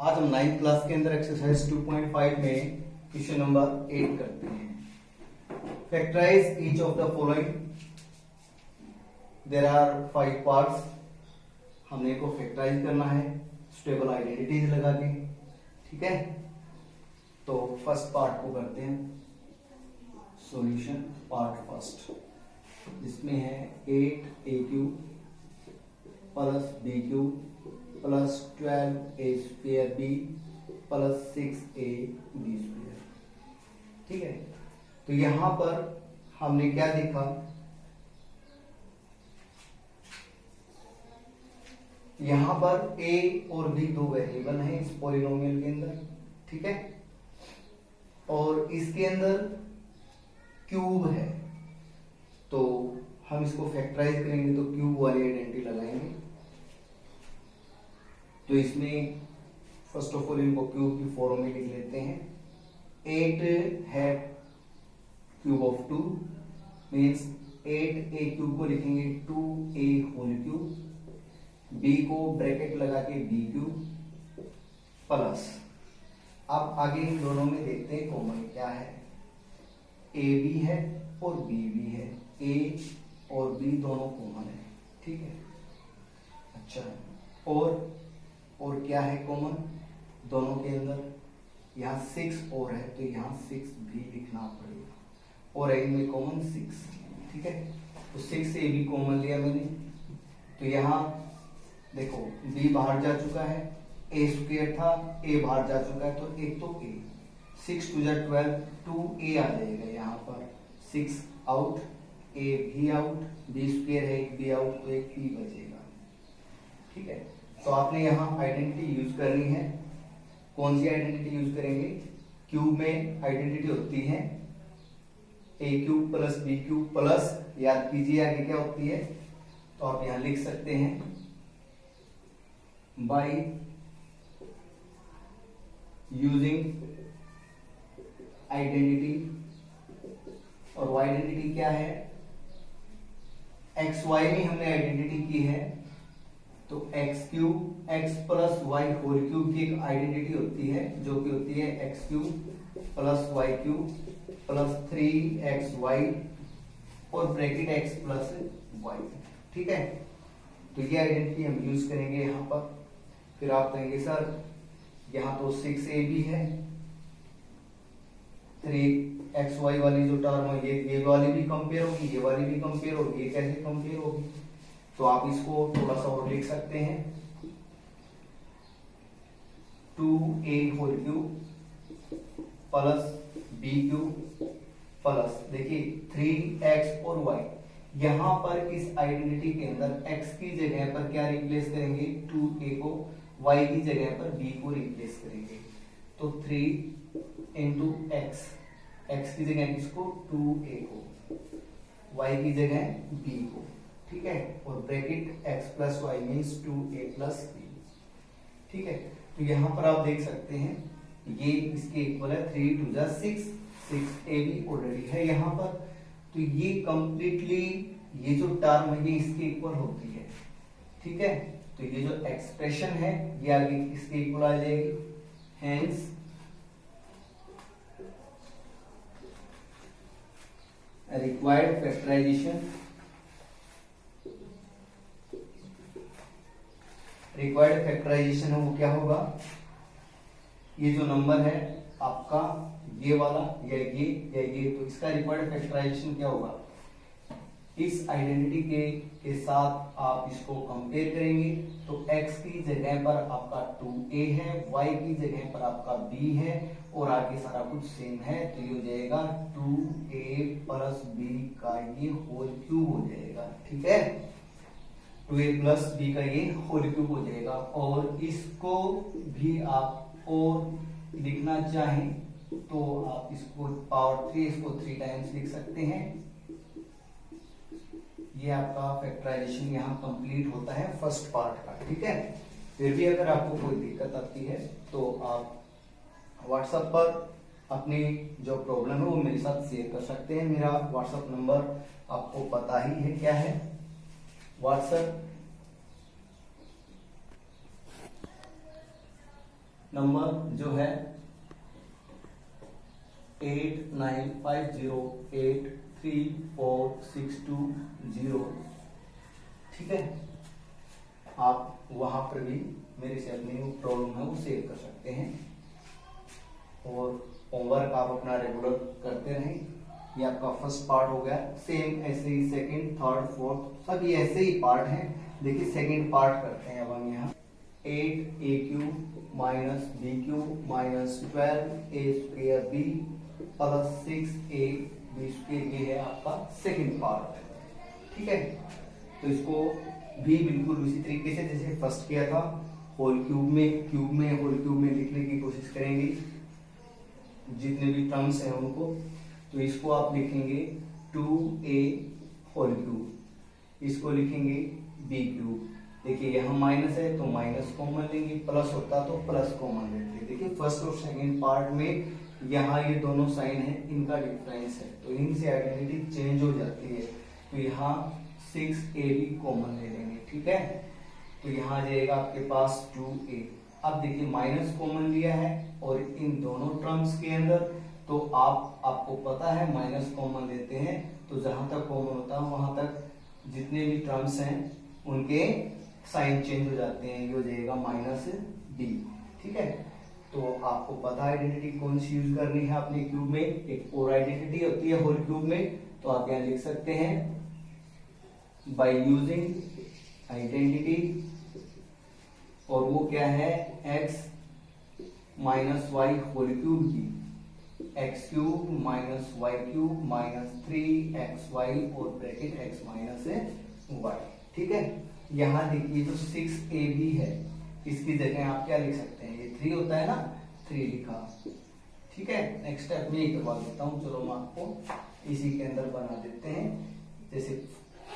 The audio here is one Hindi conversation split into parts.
आज हम 9th क्लास के अंदर एक्सरसाइज 2.5 में क्वेश्चन नंबर 8 करते हैं। Factorise each of the following. There are 5 parts. हमने को फैक्टराइज करना है स्टेबल आइडेंटिटीज लगा के, ठीक है। तो फर्स्ट पार्ट को करते हैं, सॉल्यूशन पार्ट फर्स्ट, जिसमें है 8a³ plus b³ plus 12a² plus 6ab²। ठीक है, तो यहां पर हमने क्या देखा, यहां पर a और b दो वेरिएबल हैं इस पॉलिनोमियल के अंदर, ठीक है। और इसके अंदर क्यूब है, तो हम इसको फैक्टराइज करेंगे तो क्यूब वाली आइडेंटिटी लगाएंगे। तो इसमें फर्स्ट ऑफ ऑल इनको क्यूब की फॉर्म में लिख लेते हैं। 8 है क्यूब ऑफ 2 मीन्स 8a³ को लिखेंगे 2a³ b को ब्रैकेट लगा के b³ प्लस, अब आगे इन दोनों में देखते हैं कॉमन क्या है। a भी है और b भी है, a और b दोनों कॉमन है, ठीक है। अच्छा, और क्या है कॉमन दोनों के अंदर, यहाँ 6 और है तो यहाँ 6 भी लिखना पड़ेगा, और इनमें कॉमन 6, ठीक है। तो 6 से भी कॉमन लिया मैंने, तो यहाँ देखो b बाहर जा चुका है, a² था, a बाहर जा चुका है, तो एक तो a, 6 2 12, 2a आ जाएगा यहाँ पर, 6 आउट, a भी आउट, b² है, एक b आउट, तो एक p बचेगा, ठीक है। तो आपने यहाँ आइडेंटिटी यूज करनी है। कौन सी आइडेंटिटी यूज करेंगे? क्यूब में आइडेंटिटी होती है a³ प्लस b³ प्लस, याद कीजिए आगे क्या होती है, तो आप यहाँ लिख सकते हैं बाय यूजिंग आइडेंटिटी। और वो आइडेंटिटी क्या है, एक्स वाई में हमने आइडेंटिटी की है, तो x³ x plus y whole cube की एक आइडेंटिटी होती है, जो कि होती है x³ plus y³ plus 3xy और ब्रैकेट x प्लस y, ठीक है। तो ये आइडेंटिटी हम यूज करेंगे यहाँ पर। फिर आप कहेंगे सर यहाँ तो 6a भी है, 3xy वाली जो टर्म है ये वाली भी कंपेयर होगी, ये वाली भी कंपेयर होगी, ये कैसे कंपेयर होगी? तो आप इसको थोड़ा सा और लिख सकते हैं, 2a³ प्लस b³ प्लस, देखिए 3x और y, यहां पर इस आइडेंटिटी के अंदर x की जगह पर क्या रिप्लेस करेंगे, 2a को, y की जगह पर b को रिप्लेस करेंगे, तो 3 इंटू x की जगह किसको, 2a को, y की जगह b को, ठीक है। और bracket x plus y means 2a plus b, ठीक है। तो यहां पर आप देख सकते हैं ये इसके इक्वल है, 3 2 6, 6a भी ऑलरेडी है यहाँ पर, तो ये कंप्लीटली ये जो टर्म है ये इसके इक्वल होती है, ठीक है। तो ये जो एक्सप्रेशन है ये आगे इसके इक्वल आ जाएगी, hence required factorisation, required factorisation है वो क्या होगा, ये जो नंबर है आपका ये वाला या ये, तो इसका रिक्वायर्ड फैक्टराइजेशन क्या होगा, इस आइडेंटिटी के साथ आप इसको कंपेयर करेंगे, तो x की जगह पर आपका 2a है, y की जगह पर आपका b है, और आगे सारा कुछ सेम है, तो ये हो जाएगा 2a प्लस b का ये होल क्यूब हो जाएगा, ठीक है। 2a प्लस b का ये होल क्यूब हो जाएगा। और इसको भी आप और लिखना चाहें तो आप इसको पावर 3, इसको 3 टाइम्स लिख सकते हैं। ये आपका फैक्टराइजेशन यहाँ कंप्लीट होता है फर्स्ट पार्ट का, ठीक है। फिर भी अगर आपको कोई दिक्कत आती है तो आप व्हाट्सएप पर अपनी जो प्रॉब्लम है वो मेरे साथ शेयर कर सकते हैं। मेरा व्हाट्सएप नंबर आपको पता ही है क्या है, व्हाट्सएप नंबर जो है 8950834620, ठीक है। आप वहां पर भी मेरे से अपनी प्रॉब्लम है वो सेव कर सकते हैं, और होमवर्क आप अपना रेगुलर करते रहें। ये आपका फर्स्ट पार्ट हो गया। सेम ऐसे ही सेकंड, थर्ड, फोर्थ सब ये ऐसे ही पार्ट हैं। देखिए सेकंड पार्ट करते हैं अब हम यहाँ। 8a³ minus b³ minus 12a² plus 6ab², ये है आपका सेकंड पार्ट, ठीक है। तो इसको भी बिल्कुल उसी तरीके से जैसे फर्स्ट किया था, होल क्यूब में होल क्यूब में लिखने की कोशिश करेंगे जितने भी टर्म्स हैं उनको। तो इसको आप लिखेंगे 2a होल क्यूब, इसको लिखेंगे b³। देखिए यहाँ माइनस है तो माइनस कॉमन लेंगे, प्लस होता तो प्लस कॉमन लेंगे। देखिए फर्स्ट और सेकंड पार्ट में यहाँ ये दोनों साइन है, इनका डिफरेंस है, तो इनसे आइडेंटिटी चेंज हो जाती है। तो यहाँ 6a भी कॉमन ले लेंगे, ठीक है। तो यहाँ आ जाएगा आपके पास 2a। अब देखिए माइनस कॉमन लिया है और इन दोनों टर्म्स के अंदर, तो आपको पता है माइनस कॉमन लेते हैं तो जहां तक कॉमन होता है वहां तक जितने भी टर्म्स हैं उनके साइन चेंज हो जाते हैं। ये हो जाएगा -b, ठीक है। तो आपको पता है आइडेंटिटी कौन सी यूज करनी है अपने क्यूब में। एक और आइडेंटिटी होती है होल क्यूब में, तो आप यहाँ लिख सकते हैं बाय यूजिंग आइडेंटिटी, और वो क्या है x minus y whole cube की, x³ minus y³ minus 3xy और ब्रैकेट x माइनस y, ठीक है। यहाँ देखिए जो 6ab है इसकी जगह आप क्या लिख सकते हैं, ये 3 होता है ना, 3 लिखा, ठीक है। नेक्स्ट स्टेप में ही करवा देता हूँ, चलो हम आपको इसी के अंदर बना देते हैं जैसे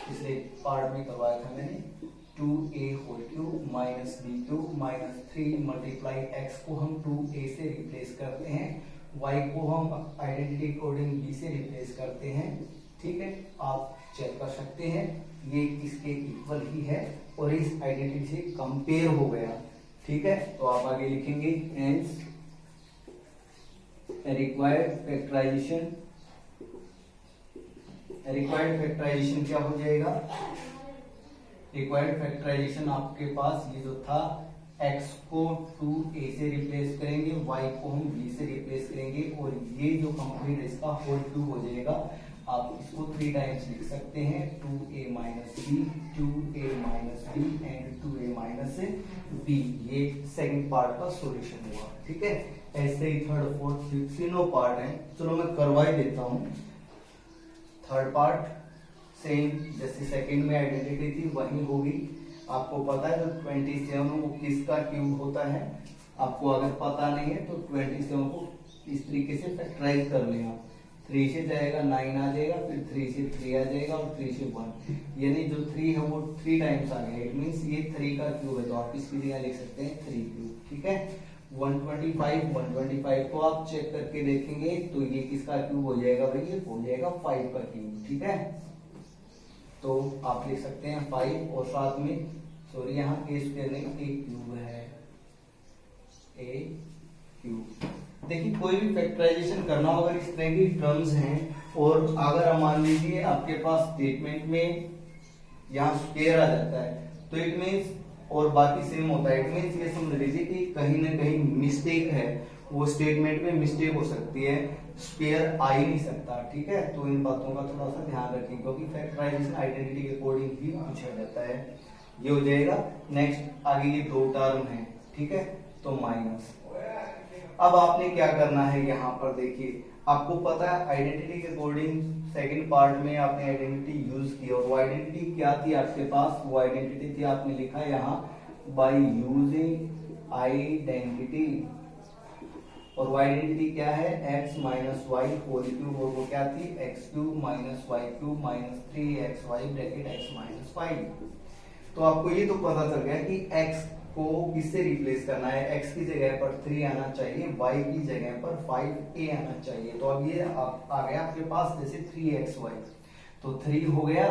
पिछले पार्ट में करवाया था मैंने। 2a whole cube minus b³ minus 3 multiply x को हम 2a से रिप्लेस करते हैं, y को हम आइडेंटिटी अकॉर्डिंग b से रिप्लेस करते हैं, ठीक है। आप चेक कर सकते हैं ये इसके इक्वल ही है और इस आइडेंटिटी से कंपेयर हो गया, ठीक है। तो आप आगे लिखेंगे hence required factorisation. Required factorisation क्या हो जाएगा, रिक्वायर्ड फैक्टराइजेशन आपके पास ये जो था x को 2a से रिप्लेस करेंगे, y को हम b से रिप्लेस करेंगे, और ये जो कंप्लीट है इसका होल क्यूब हो जाएगा। आप इसको 3 टाइम्स लिख सकते हैं, 2a minus b, 2a minus b and 2a minus b। ये सेकंड पार्ट का सॉल्यूशन हुआ, ठीक है। ऐसे ही थर्ड, फोर्थ, फिफ्थ तीनों पार्ट हैं। चलो मैं करवा ही देता हूँ। थर्ड पार्ट सेम जैसे सेकंड में आइडेंटिटी थी वही होगी। आपको पता है जो 27 है वो किसका क्यूब होता है, आपको अगर पता नहीं है तो 27 को इस तरीके से फैक्टराइज कर लें आप। 3 से जाएगा 9 आ जाएगा, फिर 3 से 3 आ जाएगा और 3 से 1, यानी जो 3 है वो 3 टाइम्स आ गया। इट मींस ये 3 का क्यूब है, तो आप इसकी जगह लिख सकते हैं 3 क्यूब, ठीक है। 125 को आप चेक करके देखेंगे तो ये किसका क्यूब हो जाएगा भाई, ये हो जाएगा 5 का क्यूब, ठीक है। तो आप लिख सकते हैं 5 और साथ में सॉरी यहाँ a स्क्वायर नहीं a क्यूब है, a क्यूब। देखिए कोई भी फैक्टराइजेशन करना हो अगर इस तरह की टर्म्स हैं, और अगर मान लीजिए आपके पास स्टेटमेंट में यहाँ स्क्वायर आ जाता है तो इट मीन्स और बाकी सेम होता है, इट मीन्स ये समझ लीजिए कि कहीं ना कहीं मिस्टेक है, वो स्टेटमेंट में मिस्टेक हो सकती है, स्क्वायर आ ही नहीं सकता, ठीक है। तो इन बातों का थोड़ा सा ध्यान रखें क्योंकि फैक्टराइजेशन आइडेंटिटी के अकॉर्डिंग ही पूछा जाता है। ये हो जाएगा। नेक्स्ट आगे ये 2 टर्म है, ठीक है, तो माइनस। अब आपने क्या करना है, यहाँ पर देखिए आपको पता है आइडेंटिटी के अकॉर्डिंग सेकंड पार्ट में आपने आइडेंटिटी यूज की, और वो आइडेंटिटी क्या थी आपके पास, वो आइडेंटिटी थी आपने लिखा यहाँ बाय यूजिंग आइडेंटिटी, और वो आइडेंटिटी क्या है x minus y whole cube, और वो क्या थी x³ minus y³ minus 3xy bracket x minus 5। तो आपको ये तो पता चल गया कि x को किससे रिप्लेस करना है, x की जगह पर 3 आना चाहिए, y की जगह पर 5a आना चाहिए। तो अब ये आ गया आपके पास जैसे 3xy, तो 3 हो गया,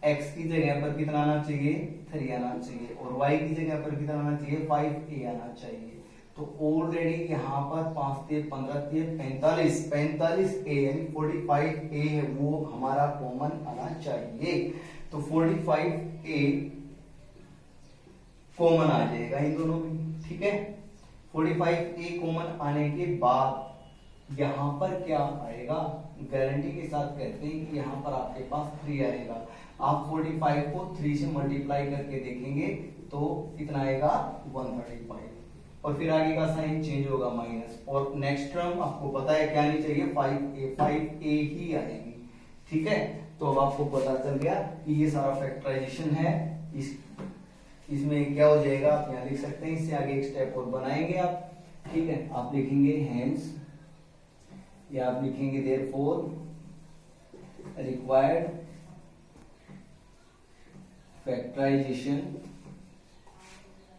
x की जगह पर कितना आना चाहिए 3 आना चाहिए, और y की जगह पर कितना आना चाहिए 5a आना चाहिए। तो ऑलरेडी यहाँ पर 5 3 15 3 45 45 ए यानी 45 ए है वो हमारा कॉमन आना चाहिए। तो 45 ए कॉमन आ जाएगा इन दोनों में, ठीक है। 45 ए कॉमन आने के बाद यहाँ पर क्या आएगा, गारंटी के साथ कहते हैं कि यहाँ पर आपके पास 3 आएगा। आप 45 को 3 से मल्टीप्लाई करके देखेंगे तो कितना आएगा 135, और फिर आगे का साइन चेंज होगा माइनस, और नेक्स्ट टर्म आपको पता है क्या आनी चाहिए 5a ही आएगी, ठीक है। तो अब आपको पता चल गया कि ये सारा फैक्टराइजेशन है, इसमें क्या हो जाएगा आप यहाँ लिख सकते हैं। इससे आगे एक स्टेप और बनाएंगे आप, ठीक है। आप लिखेंगे हेंस या आप लिखेंगे therefore required factorisation.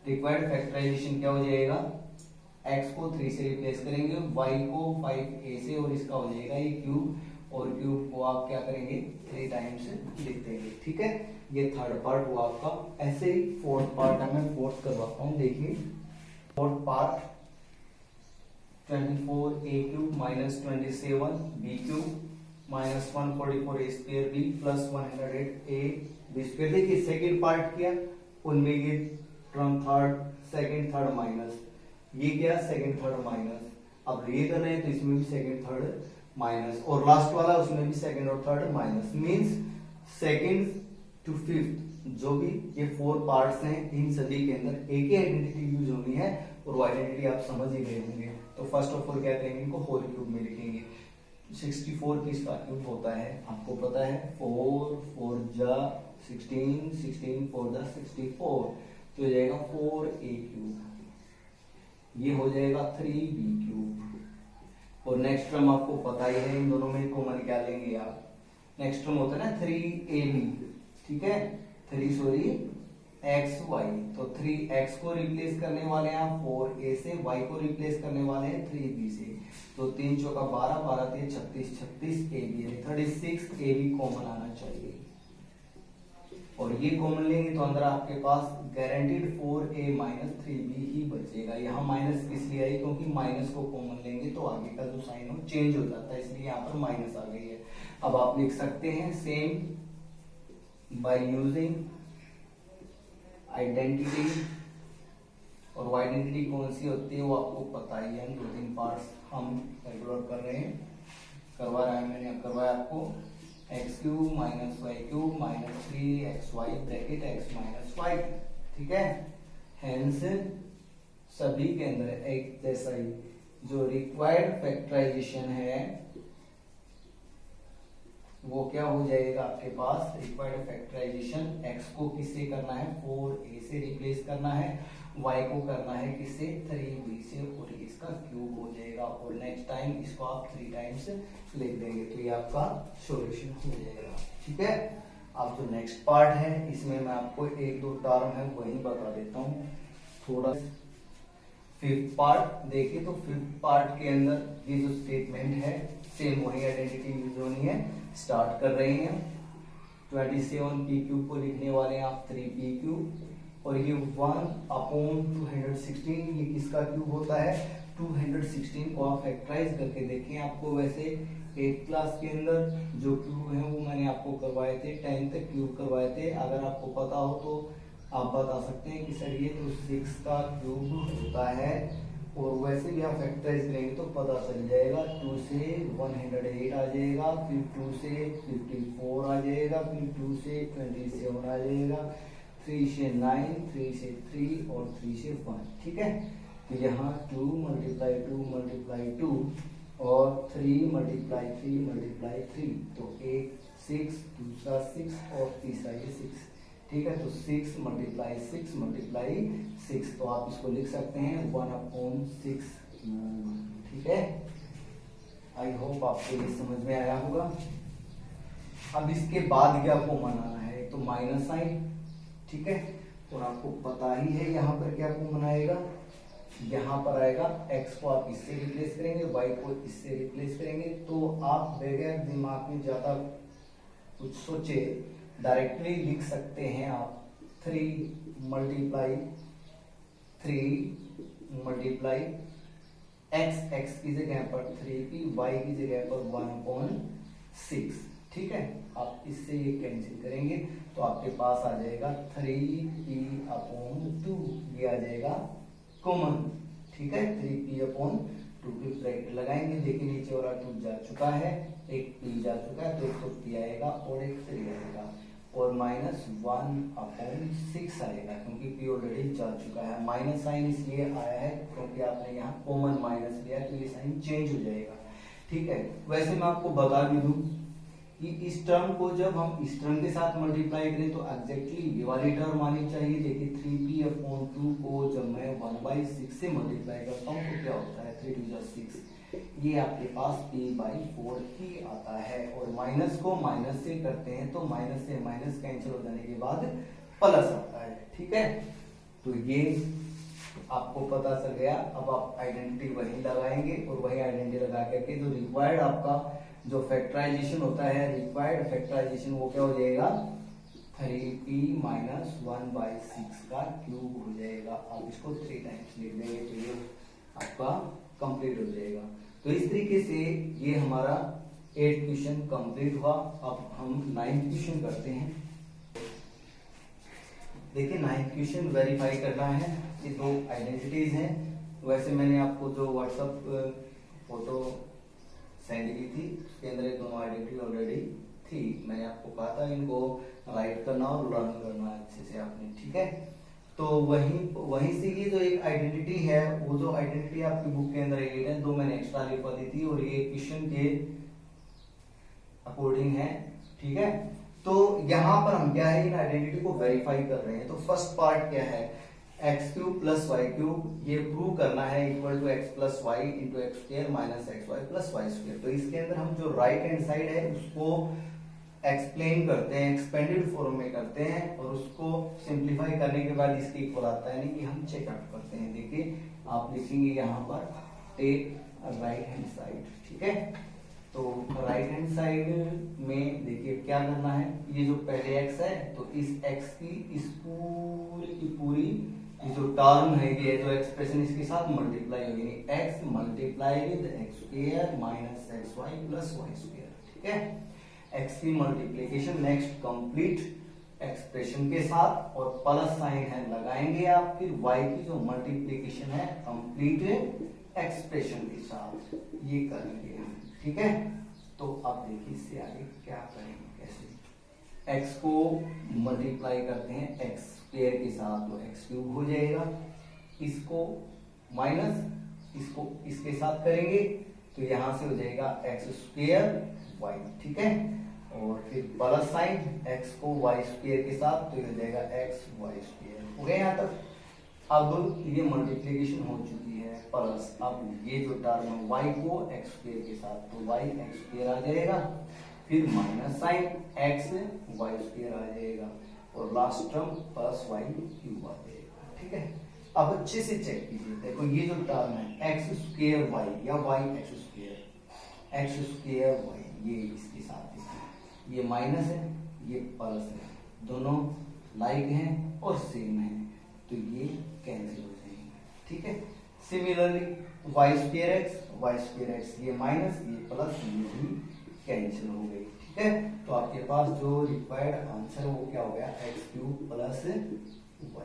Required factorisation क्या हो जाएगा, x को 3 से रिप्लेस करेंगे, y को 5a से, और इसका हो जाएगा ये क्यूब, और क्यूब को आप क्या करेंगे 3 टाइम्स लिख देंगे, ठीक है। ये थर्ड पार्ट हुआ आपका। ऐसे ही फोर्थ पार्ट है, मैं फोर्थ करवाता हूँ। देखिए fourth part 24a cube minus 27b cube minus 144a square b plus 108a b square. देखिए सेकेंड पार्ट किया, उनमें ये term third second third minus, ये क्या सेकेंड थर्ड माइनस। अब ये कर रहे हैं तो इसमें भी सेकेंड थर्ड माइनस, और लास्ट वाला उसमें भी सेकेंड और third minus. Means second to fifth जो भी ये 4 पार्ट्स हैं, इन सभी के अंदर एक ही आइडेंटिटी यूज होनी है, और वो आइडेंटिटी आप समझ ही गए होंगे। तो फर्स्ट ऑफ ऑल क्या करेंगे, इनको होल क्यूब में लिखेंगे। 64 किसका क्यूब होता है आपको पता है, 4 4 जा 16 16 4 जा 64, तो हो जाएगा 4a क्यूब, ये हो जाएगा 3b क्यूब। और नेक्स्ट टर्म आपको पता ही है, इन दोनों में कॉमन क्या लेंगे आप, नेक्स्ट टर्म होता है ना 3ab, ठीक है। 3 सॉरी xy, तो 3x को रिप्लेस करने वाले हैं आप 4a से, y को रिप्लेस करने वाले हैं 3b से, तो 3 चौका 12 12 3 36 36ab है, 36ab कॉमन आना चाहिए। और ये कॉमन लेंगे तो अंदर आपके पास गारंटीड 4a माइनस 3b ही बचेगा। यहाँ माइनस इसलिए आई क्योंकि माइनस को कॉमन लेंगे तो आगे का जो साइन हो चेंज हो जाता है, इसलिए यहाँ पर माइनस आ गई है। अब आप लिख सकते हैं सेम बाय यूजिंग आइडेंटिटी, और वो आइडेंटिटी कौन सी होती है वो आपको पता ही है। 2-3 पार्ट्स हम रेगुलर कर रहे हैं, करवा रहा है मैंने, करवाया आपको। X cube minus y cube minus 3xy bracket x minus y, ठीक है। हेंस सभी के अंदर एक जैसा ही जो रिक्वायर्ड फैक्टराइजेशन है वो क्या हो जाएगा आपके पास, रिक्वायर्ड फैक्टराइजेशन x को किससे करना है 4a से रिप्लेस करना है, y को करना है किससे 3b से, और इसका क्यूब हो जाएगा। और नेक्स्ट टाइम इसको आप 3 टाइम्स लिख देंगे तो ये आपका सॉल्यूशन हो जाएगा, ठीक है। अब जो नेक्स्ट पार्ट है इसमें मैं आपको 1-2 टर्म है वही बता देता हूँ थोड़ा। फिफ्थ पार्ट देखिए, तो फिफ्थ पार्ट के अंदर ये जो स्टेटमेंट है सेम वही आइडेंटिटी यूज होनी है। स्टार्ट कर रहे हैं 27p क्यूब को लिखने वाले हैं आप 3p क्यूब, और ये 1/216 ये किसका क्यूब होता है 216 को आप फैक्टराइज करके देखें। आपको वैसे 8th क्लास के अंदर जो क्यूब है वो मैंने आपको करवाए थे, 10 तक क्यूब करवाए थे। अगर आपको पता हो तो आप बता सकते हैं कि सर ये तो 6 का क्यूब होता है, और वैसे भी आप फैक्टराइज करेंगे तो पता चल जाएगा। 2 से 108 आ जाएगा, फिर 2 से 54 आ जाएगा, फिर 2 से 27 आ जाएगा, 3 से 9, 3 से 3 और 3 से 1, ठीक है। तो यहाँ 2 × 2 × 2 और 3 × 3 × 3, तो एक 6, दूसरा 6 और तीसरा ये 6, ठीक है। तो 6 × 6 × 6, तो आप इसको लिख सकते हैं 1/6 क्यूब, ठीक है। आई होप आपको ये समझ में आया होगा। अब इसके बाद क्या आपको मनाना है, तो माइनस साइन, ठीक है। और आपको पता ही है यहाँ पर क्या आपको मनाएगा, यहाँ पर आएगा x को आप इससे रिप्लेस करेंगे, y को इससे रिप्लेस करेंगे। तो आप बगैर दिमाग में ज्यादा कुछ सोचे डायरेक्टली लिख सकते हैं आप 3 × 3 मल्टीप्लाई x की जगह पर 3p, y की जगह पर 1/6। ठीक है, आप इससे ये कैंसिल करेंगे तो आपके पास आ जाएगा 3p/2, ये आ जाएगा कॉमन। ठीक है, 3p/2 की ब्रैकेट लगाएंगे। देखिए नीचे वाला 2 जा चुका है, एक p जा चुका है, तो एक तो p आएगा और एक 3 आएगा, और -1/6 आएगा क्योंकि p ऑलरेडी जा चुका है। माइनस साइन इसलिए आया है क्योंकि आपने यहाँ कॉमन माइनस लिया, तो ये साइन चेंज हो जाएगा। ठीक है, वैसे मैं आपको बता भी दूं कि इस टर्म को जब हम इस टर्म के साथ मल्टीप्लाई करें तो एग्जैक्टली ये वाली टर्म आनी चाहिए। देखिए 3p/2 को जब मैं 1/6 से मल्टीप्लाई करता हूँ तो क्या होता है, 3 2 6, ये आपके पास p/4 ही आता है। और माइनस को माइनस से करते हैं तो माइनस से माइनस कैंसिल हो जाने के बाद प्लस आता है। ठीक है, तो ये आपको पता चल गया। अब आप आइडेंटिटी वही लगाएंगे और वही आइडेंटिटी लगा करके जो रिक्वायर्ड आपका जो फैक्टराइजेशन होता है, रिक्वायर्ड फैक्टराइजेशन, वो क्या हो जाएगा, 3p - 1/6 का क्यूब हो जाएगा। आप इसको 3 टाइम्स लिख देंगे तो ये आपका कंप्लीट हो जाएगा। तो इस तरीके से ये हमारा 8th क्वेश्चन कंप्लीट हुआ। अब हम 9th क्वेश्चन करते हैं। देखिए 9th क्वेश्चन वेरीफाई करना है। ये 2 आइडेंटिटीज हैं। वैसे मैंने आपको जो व्हाट्सएप फोटो सेंड की थी उसके अंदर ये दोनों आइडेंटिटी ऑलरेडी थी। मैंने आपको कहा था इनको राइट करना और लर्न करना अच्छे से आपने। ठीक है, तो वहीं से ये जो एक आइडेंटिटी है, वो जो आइडेंटिटी आपकी बुक के अंदर 8 है, 2 मैंने एक्स्ट्रा लिखवा दी थी और ये क्वेश्चन के अकॉर्डिंग है। ठीक है, तो यहाँ पर हम क्या है, इन आइडेंटिटी को वेरीफाई कर रहे हैं। तो फर्स्ट पार्ट क्या है, x³ + y³, ये प्रूव करना है equal to x + y × x² - xy + y²। तो इसके अंदर हम जो राइट हैंड साइड है उसको एक्सप्लेन करते हैं, एक्सपेंडेड फॉर्म में करते हैं, और उसको सिंप्लीफाई करने के बाद इसके इक्वल आता है, यानी कि हम चेकआउट करते हैं। देखिए आप लिखेंगे यहाँ पर टेक राइट हैंड साइड। ठीक है, तो राइट हैंड साइड में देखिए क्या करना है, ये जो पहले x है तो इस x की इस पूरी की पूरी ये जो टर्म है, ये जो एक्सप्रेशन इसके साथ मल्टीप्लाई होगी, x multiply with x² - xy + y²। ठीक है, x की मल्टीप्लिकेशन नेक्स्ट कंप्लीट एक्सप्रेशन के साथ और प्लस साइन है लगाएंगे आप, फिर y की जो मल्टीप्लिकेशन है कंप्लीट एक्सप्रेशन के साथ ये करेंगे हम। ठीक है, तो अब देखिए इससे आगे क्या करेंगे, कैसे x को मल्टीप्लाई करते हैं x² के साथ तो x³ हो जाएगा, इसको माइनस इसको इसके साथ करेंगे तो यहां से हो जाएगा x² y। ठीक है, और फिर प्लस साइन x को y² के साथ तो ये हो जाएगा xy²। हो गया यहाँ तक। अब ये मल्टीप्लिकेशन हो चुकी है प्लस, अब ये जो टर्म है y को x² के साथ तो y x² आ जाएगा, फिर माइनस साइन x y² आ जाएगा, और लास्ट टर्म +y³ आ जाएगा। ठीक है, अब अच्छे से चेक कीजिए। देखो ये जो टर्म है x² y या x² y, ये इसके साथ ये माइनस है, ये प्लस है, दोनों लाइक हैं और सेम है, तो ये कैंसिल हो जाएंगे। ठीक है, सिमिलरली y²x ये माइनस ये प्लस ये भी कैंसिल हो गई। ठीक है, तो आपके पास जो रिक्वायर्ड आंसर वो क्या हो गया, x³ + y³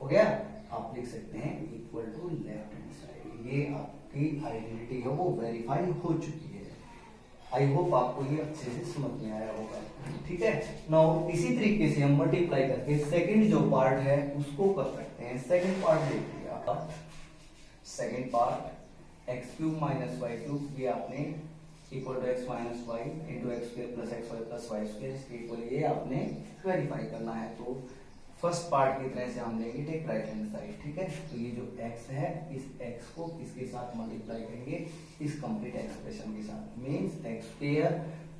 हो गया। आप लिख सकते हैं equal to left hand side. ये आपकी आइडेंटिटी है वो वेरीफाई हो चुकी है। आई होप आपको ये अच्छे से समझ में आया होगा। ठीक है, नाउ इसी तरीके से हम मल्टीप्लाई करके सेकंड जो पार्ट है उसको कर सकते हैं। सेकंड पार्ट देखिए आप, सेकंड पार्ट x³ - y³, ये आपने equal to x - y × x² + xy + y², इसके इक्वल ये आपने वेरीफाई करना है। तो फर्स्ट पार्ट की तरह से हम लेंगे टेक राइट हैंड साइड। ठीक है, तो ये जो x है इस x को इसके साथ मल्टीप्लाई करेंगे इस कंप्लीट एक्सप्रेशन के साथ, मींस x²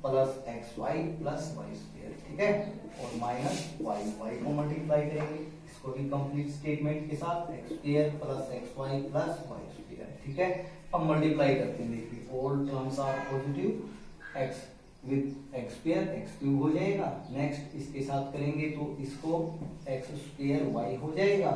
+ xy + y²। ठीक है, और माइनस y को मल्टीप्लाई करेंगे इसको भी कंप्लीट स्टेटमेंट के साथ x² + xy + y²। ठीक है, अब मल्टीप्लाई करते हैं। देखिए all terms are positive, x with x² x³ हो जाएगा। नेक्स्ट इसके साथ करेंगे तो इसको x² y हो जाएगा,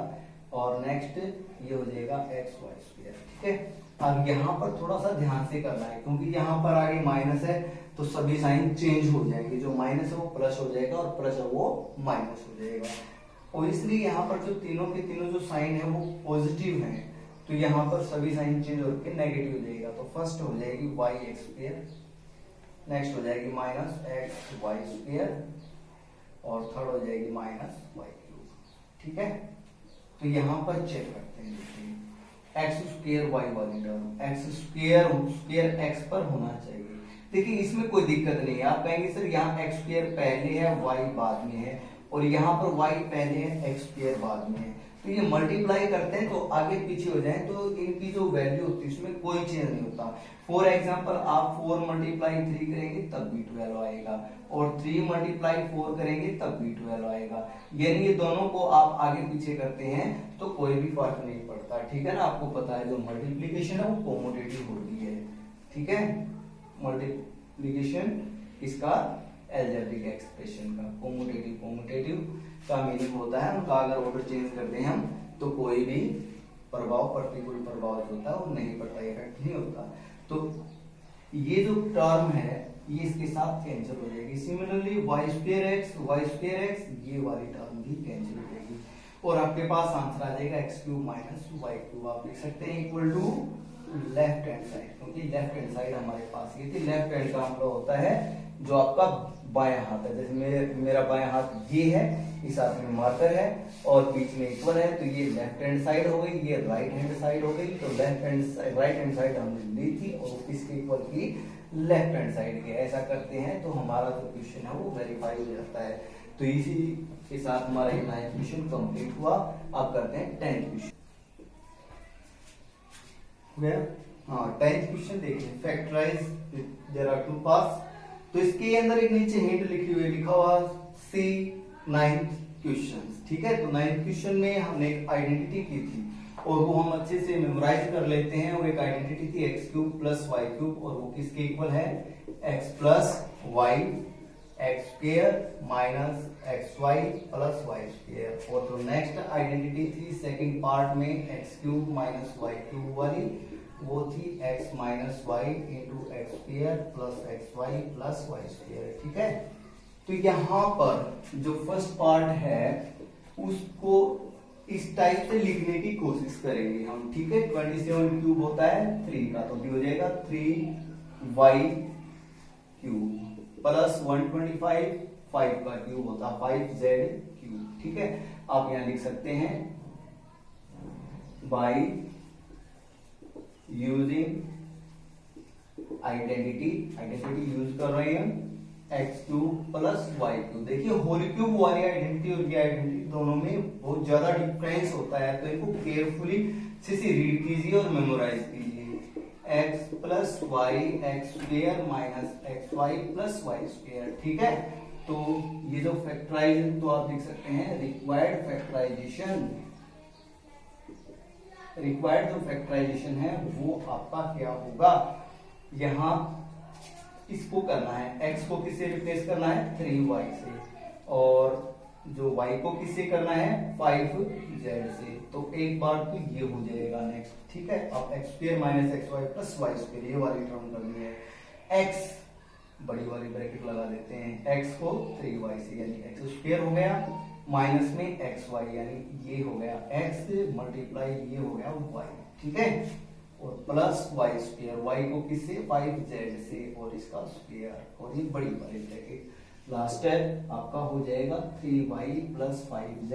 और नेक्स्ट ये हो जाएगा एक्स वाई स्क्वायर। ठीक है, अब यहाँ पर थोड़ा सा ध्यान से करना है क्योंकि यहाँ पर आगे माइनस है तो सभी साइन चेंज हो जाएंगे, जो माइनस है वो प्लस हो जाएगा और प्लस है वो माइनस हो जाएगा। और इसलिए यहाँ पर जो तीनों के तीनों जो साइन है वो पॉजिटिव है, तो यहाँ पर सभी साइन चेंज होकर नेगेटिव हो जाएगा। तो फर्स्ट हो जाएगी वाई एक्स स्क्वायर, नेक्स्ट हो जाएगी माइनस एक्स वाई स्क्वायर और थर्ड हो जाएगी माइनस वाई क्यूब। ठीक है, तो यहाँ पर चेक करते हैं, देखिए एक्स स्क्वायर वाई वाली टर्म एक्स स्क्वायर एक्स पर होना चाहिए। देखिए इसमें कोई दिक्कत नहीं है, आप कहेंगे सर यहाँ एक्स स्क्वायर पहले है वाई बाद में है और यहाँ पर वाई पहले है एक्स स्क्वायर बाद में है, तो ये मल्टीप्लाई करते हैं तो आगे पीछे हो जाए तो इनकी जो वैल्यू होती है उसमें कोई चेंज नहीं होता। फॉर एग्जांपल आप 4 मल्टीप्लाई 3 करेंगे तब भी 12 आएगा और 3 मल्टीप्लाई 4 करेंगे तब भी 12 आएगा, यानी ये दोनों को आप आगे पीछे करते हैं तो कोई भी फर्क नहीं पड़ता। ठीक है ना, आपको पता है जो मल्टीप्लीकेशन है वो कॉमोटेटिव होती है। ठीक है, मल्टीप्लीकेशन इसका एल्जेब्रिक एक्सप्रेशन का कॉमोटेटिव का मीनिंग होता है उनका अगर ऑर्डर चेंज करते हैं हम तो कोई भी प्रभाव प्रतिकूल प्रभाव जो होता है वो नहीं पड़ता, इफेक्ट नहीं होता। तो ये जो टर्म है ये इसके साथ कैंसिल हो जाएगी। सिमिलरली वाई स्क्वायर एक्स ये वाली टर्म भी कैंसिल हो जाएगी और आपके पास आंसर आ जाएगा x cube minus y cube. आप लिख सकते हैं equal to left hand side, क्योंकि लेफ्ट हैंड साइड हमारे पास ये थी। लेफ्ट हैंड का मतलब होता है जो आपका बायां हाथ है, जैसे मेरा बायां हाथ ये है, इस हाथ में मार्कर है और बीच में इक्वल है, तो ये लेफ्ट हैंड साइड हो गई, ये राइट हैंड साइड हो गई। तो राइट हैंड साइड हमने ली थी और किसके इक्वल की, लेफ्ट हैंड साइड के। ऐसा करते हैं तो हमारा जो क्वेश्चन है वो वेरीफाई हो जाता है। तो इसी के साथ हमारा 9th क्वेश्चन कंप्लीट हुआ। अब करते हैं 10th क्वेश्चन। हाँ 10th क्वेश्चन देखिए, factorise there are two parts. तो इसके अंदर एक नीचे हिंट लिखी हुई, लिखा हुआ सी 9th क्वेश्चन। ठीक है, तो 9th क्वेश्चन में हमने एक आइडेंटिटी की थी और वो हम अच्छे से मेमोराइज कर लेते हैं। वो एक आइडेंटिटी थी x cube plus y cube और वो किसके इक्वल है, x plus y x square minus x y plus y square. और जो नेक्स्ट आइडेंटिटी थी सेकंड पार्ट में x cube minus y cube वाली, वो थी x minus y into x square plus x y plus y square. ठीक है, तो यहाँ पर जो फर्स्ट पार्ट है उसको इस टाइप से लिखने की कोशिश करेंगे हम। ठीक है, 27 क्यूब होता है 3 का, तो भी हो जाएगा 3y क्यूब प्लस 125 5 का क्यूब होता है 5z क्यूब। ठीक है, आप यहाँ लिख सकते हैं बाई यूजिंग आइडेंटिटी यूज कर रहे हैं x cube plus y cube. देखिए होल क्यूब वाली आइडेंटिटी और ये आइडेंटिटी दोनों में बहुत ज्यादा डिफरेंस होता है, तो इनको केयरफुली से रीड कीजिए और मेमोराइज कीजिए। X plus y x square minus x y plus y square. ठीक है, तो ये जो फैक्टराइजेशन तो आप लिख सकते हैं रिक्वायर्ड जो फैक्टराइजेशन है वो आपका क्या होगा, यहाँ इसको करना है, x को किससे रिप्लेस करना है 3y से और जो y को किससे करना है 5z से। तो एक बार तो ये हो जाएगा नेक्स्ट। ठीक है, अब x square minus x y plus y square ये वाली टर्म करनी है। x बड़ी वाली ब्रैकेट लगा देते हैं, x को 3y से यानी एक्स स्क्वायर हो गया माइनस में एक्स वाई यानी ये हो गया x मल्टीप्लाई ये हो गया y। ठीक है, और प्लस वाई स्क्वायर, वाई को किससे 5z से और इसका स्क्वायर और ये बड़ी वाली ब्रैकेट लास्ट है आपका हो जाएगा 3y प्लस 5z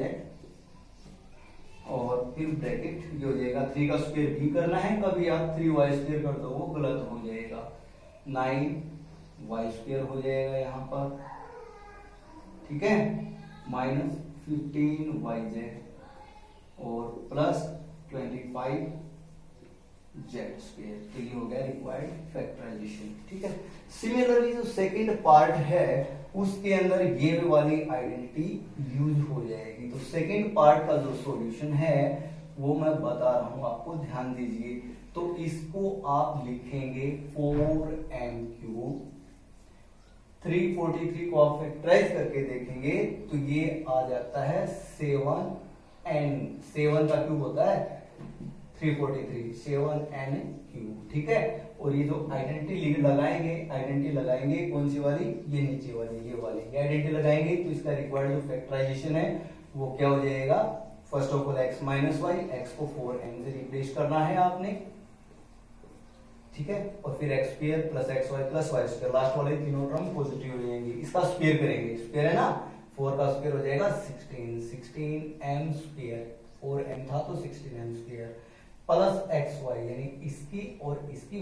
और फिर ब्रैकेट ये हो जाएगा 3 का स्क्वायर भी करना है, कभी आप 3y स्क्वायर कर दो वो गलत हो जाएगा, 9y स्क्वायर हो जाएगा यहाँ पर। ठीक है, माइनस 15yz और प्लस 25z स्क्वायर। तो ये हो गया रिक्वायर्ड फैक्टराइजेशन। ठीक है, सिमिलरली जो सेकंड पार्ट है उसके अंदर ये वाली आइडेंटिटी यूज हो जाएगी। तो सेकंड पार्ट का जो सॉल्यूशन है वो मैं बता रहा हूं आपको, ध्यान दीजिए। तो इसको आप लिखेंगे 4m क्यूब, 343 को आप फैक्टराइज करके देखेंगे तो ये आ जाता है 7m 7n 7 का क्यूब होता है 343 7n क्यूब, ठीक है। और ये जो आइडेंटिटी लगाएंगे कौन सी वाली, ये नीचे वाली, ये वाली आइडेंटिटी लगाएंगे तो इसका रिक्वायर्ड जो फैक्टराइजेशन है वो क्या हो जाएगा, first of all x minus y, x को 4n से रिप्लेस करना है आपने, ठीक है। और फिर x square plus x y plus y square, last वाले तीनों टर्म पॉजिटिव हो जाएंगे। इसका स्क्वायर करेंगे, स्क्वायर है ना, 4 का स्क्वायर हो जाएगा 16m स्क्वायर, 4m था तो 16m square plus x Y यानी इसकी और इसकी